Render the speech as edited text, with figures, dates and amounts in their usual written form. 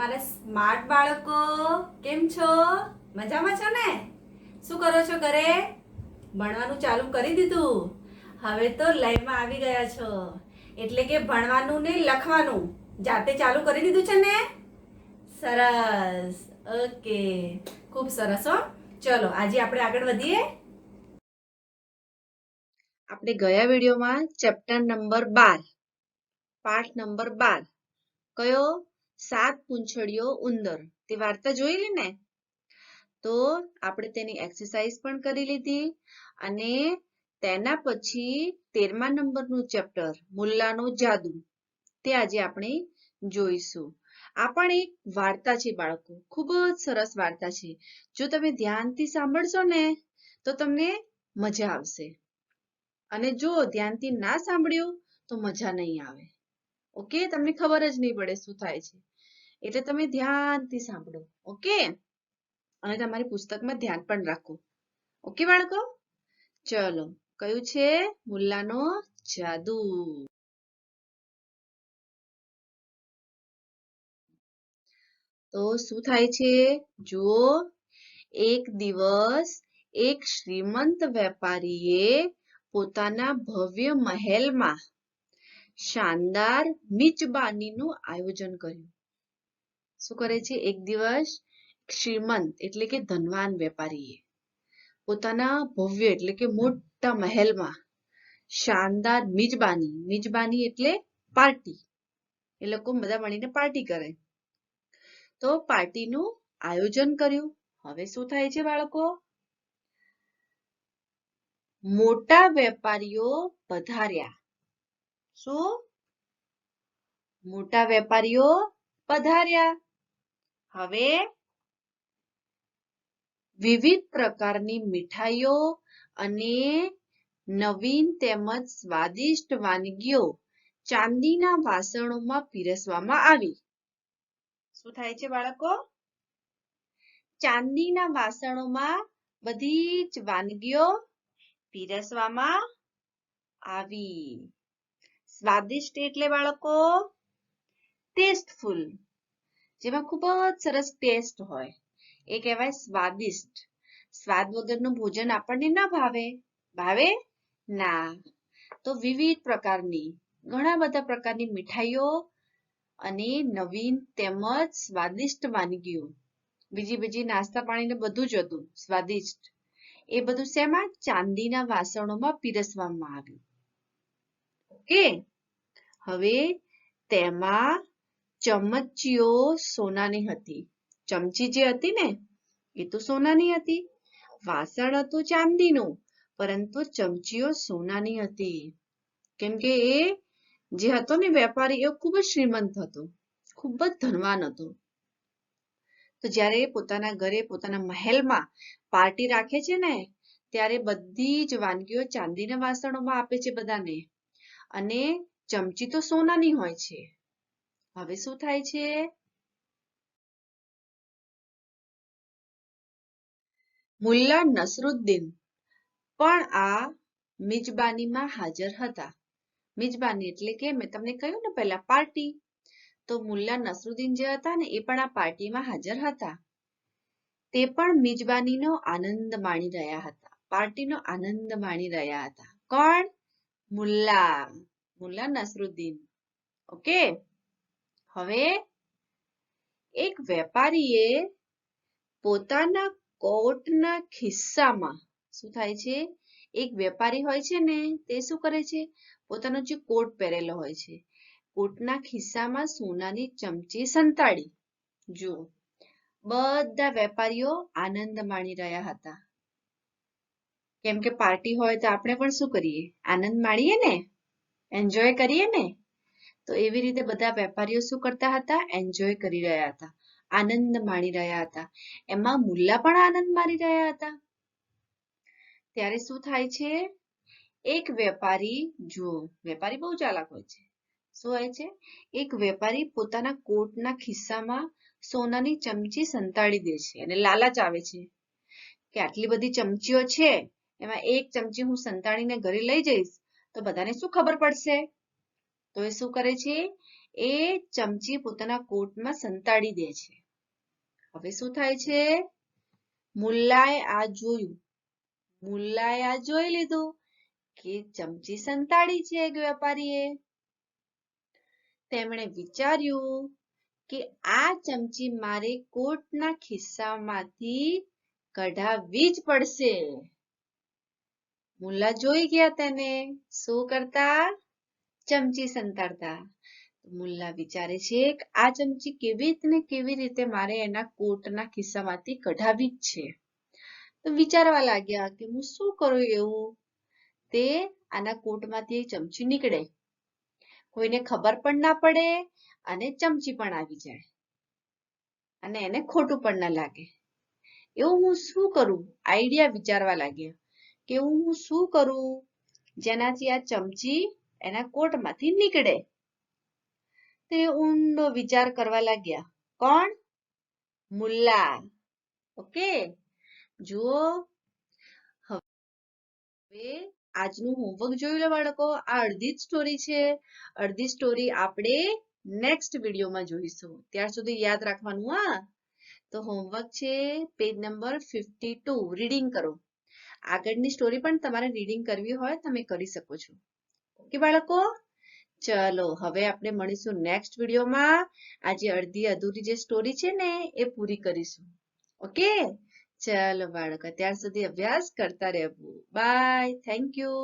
મારા સ્માર્ટ બાળકો કેમ છો? મજામાં છો ને? શું કરો છો ઘરે? ભણવાનું ચાલુ કરી દીધું? હવે તો લાઈનમાં આવી ગયા છો, એટલે કે ભણવાનું ને લખવાનું જાતે ચાલુ કરી દીધું છે ને? સરસ. ઓકે, ખૂબ સરસ હો. ચલો આજે આપણે આગળ વધીએ. આપણે ગયા વિડીયોમાં ચેપ્ટર નંબર 12 પાઠ નંબર 12 કયો? 7 પૂંછડીયો ઉંદર તે વાર્તા જોઈ ને? તો આપણે તેની એક્સરસાઇઝ પણ કરી લીધી અને તેના પછી 13મા નંબરનું ચેપ્ટર મુલ્લાનો જાદુ તે આજે આપણે જોઈશું. આ પણ એક વાર્તા છે બાળકો, ખૂબ જ સરસ વાર્તા છે. જો તમે ધ્યાનથી સાંભળશો ને તો તમને મજા આવશે, અને જો ધ્યાનથી ના સાંભળ્યું તો મજા નહીં આવે. ઓકે, તમને ખબર જ નહીં પડે શું થાય છે. એટલે તમે ધ્યાનથી સાંભળો. ઓકે, અને તમારી પુસ્તકમાં ધ્યાન પણ રાખો. ઓકે બાળકો, ચલો કયું છે? મુલ્લાનો જાદુ. તો શું થાય છે? જુઓ, એક દિવસ એક શ્રીમંત વેપારીએ પોતાના ભવ્ય મહેલમાં શાનદાર મિજબાનીનું આયોજન કર્યું. શું કરે છે? એક દિવસ શ્રીમંત એટલે કે ધનવાન વેપારીએ પોતાના ભવ્ય એટલે કે મોટા મહેલમાં શાનદાર મિજબાની એટલે પાર્ટી. એ લોકો બધા મળીને પાર્ટી કરે. તો પાર્ટીનું આયોજન કર્યું. હવે શું થાય છે બાળકો? મોટા વેપારીઓ પધાર્યા. શું? મોટા વેપારીઓ પધાર્યા. હવે વિવિધ પ્રકારની મીઠાઈઓ અને નવીન તેમજ સ્વાદિષ્ટ વાનગીઓ ચાંદીના વાસણોમાં પીરસવામાં આવી. શું થાય છે બાળકો? ચાંદીના વાસણોમાં બધી જ વાનગીઓ પીરસવામાં આવી. સ્વાદિષ્ટ એટલે બાળકો ટેસ્ટફુલ, જેમાં ખૂબ જ સરસ ટેસ્ટ હોય એ કહેવાય સ્વાદિષ્ટ. સ્વાદ વગરનું ભોજન આપણને ન ભાવે. ભાવે ના. તો વિવિધ પ્રકારની, ઘણા બધા પ્રકારની મીઠાઈઓ અને નવીન તેમજ સ્વાદિષ્ટ વાનગીઓ, બીજી નાસ્તા પાણીને બધું જ હતું સ્વાદિષ્ટ. એ બધું શેમાં? ચાંદીના વાસણોમાં પીરસવામાં આવ્યું. ઓકે, હવે તેમાં ચમચીઓ સોનાની હતી. ચમચી જે હતી ને એ તો સોનાની હતી. વાસણ હતું ચાંદીનું, પરંતુ ચમચીઓ સોનાની હતી. કેમ કે એ જે હતો ને વેપારી એ ખૂબ જ શ્રીમંત હતો, ખૂબ જ ધનવાન હતો. તો જ્યારે પોતાના ઘરે પોતાના મહેલમાં પાર્ટી રાખે છે ને ત્યારે બધી જ વાનગીઓ ચાંદીના વાસણોમાં આપે છે બધાને, અને ચમચી તો સોનાની હોય છે. હવે શું થાય છે? મુલ્લા નસરુદ્દીન પણ આ મિજબાનીમાં હાજર હતા. મિજબાની એટલે કે મેં તમને કહ્યું ને પહેલા પાર્ટી. તો મુલ્લા નસરુદ્દીન જે હતા ને એ પણ આ પાર્ટીમાં હાજર હતા. તે પણ મિજબાનીનો આનંદ માણી રહ્યા હતા, પાર્ટીનો આનંદ માણી રહ્યા હતા. કોણ? મુલ્લા નસરુદ્દીન. ઓકે, હવે એક વેપારીએ પોતાના કોટના ખિસ્સામાં, શું થાય છે? એક વેપારી હોય છે ને તે શું કરે છે? પોતાનો જે કોટ પહેરેલો હોય છે, કોટના ખિસ્સામાં સોનાની ચમચી સંતાડી. જુઓ, બધા વેપારીઓ આનંદ માણી રહ્યા હતા. કેમ કે પાર્ટી હોય તો આપણે પણ શું કરીએ? આનંદ માણીએ ને, એન્જોય કરીએ ને. તો એવી રીતે બધા વેપારીઓ શું કરતા હતા? એન્જોય કરી રહ્યા હતા, આનંદ માણી રહ્યા હતા. એમાં મુલ્લા પણ આનંદ માણી રહ્યા હતા. ત્યારે શું થાય છે? એક વેપારી, જુઓ વેપારી બહુ ચાલાક હોય છે. શું હોય છે? એક વેપારી પોતાના કોટના ખિસ્સામાં સોનાની ચમચી સંતાડી દે છે અને લાલચ આવે છે કે આટલી બધી ચમચીઓ છે, એમાં એક ચમચી હું સંતાડીને ઘરે લઈ જઈશ તો બધાને શું ખબર પડશે? તો એ શું કરે છે? એ ચમચી પોતાના કોટમાં સંતાડી દે છે. હવે શું થાય છે? મુલ્લાએ આ જોયું. મુલ્લાએ આ જોઈ લીધું કે ચમચી સંતાડી છે એક વેપારીએ. તેમણે વિચાર્યું કે આ ચમચી મારે કોટના ખિસ્સામાંથી કઢાવવી જ પડશે. મુલ્લા જોઈ ગયા તેને શું કરતા? ચમચી સંતાડતા. મુલ્લા વિચારે છે કે આ ચમચી કેવી રીતે મારે એના કોટના ખિસ્સામાંથી કઢાવવી જ છે. તો વિચારવા લાગ્યા કે હું શું કરું એવું તે આના કોટમાંથી ચમચી નીકળે, કોઈને ખબર પણ ના પડે અને ચમચી પણ આવી જાય અને એને ખોટું પણ ના લાગે. એવું હું શું કરું? આઈડિયા વિચારવા લાગ્યા કે હું શું કરું જેનાથી આ ચમચી એના કોટમાંથી નીકળે. તે ઊંડો વિચાર કરવા લાગ્યા. કોણ? મુલ્લા. ઓકે, જુઓ હવે આજનું હોમવર્ક જોઈ લો બાળકો. આ અડધી જ સ્ટોરી છે. અડધી સ્ટોરી આપણે નેક્સ્ટ વિડીયોમાં જોઈશું. ત્યાર સુધી યાદ રાખવાનું હા. તો હોમવર્ક છે પેજ નંબર 52 રીડિંગ કરો. આગળની સ્ટોરી પણ તમારે રીડિંગ કરવી હોય તમે કરી શકો છો. ઓકે બાળકો, ચલો હવે આપણે મળીશું નેક્સ્ટ વિડીયોમાં. આજે અડધી અધૂરી જે સ્ટોરી છે ને એ પૂરી કરીશું. ઓકે, ચલો બાળકો, ત્યાર સુધી અભ્યાસ કરતા રહેવું. Bye, thank you.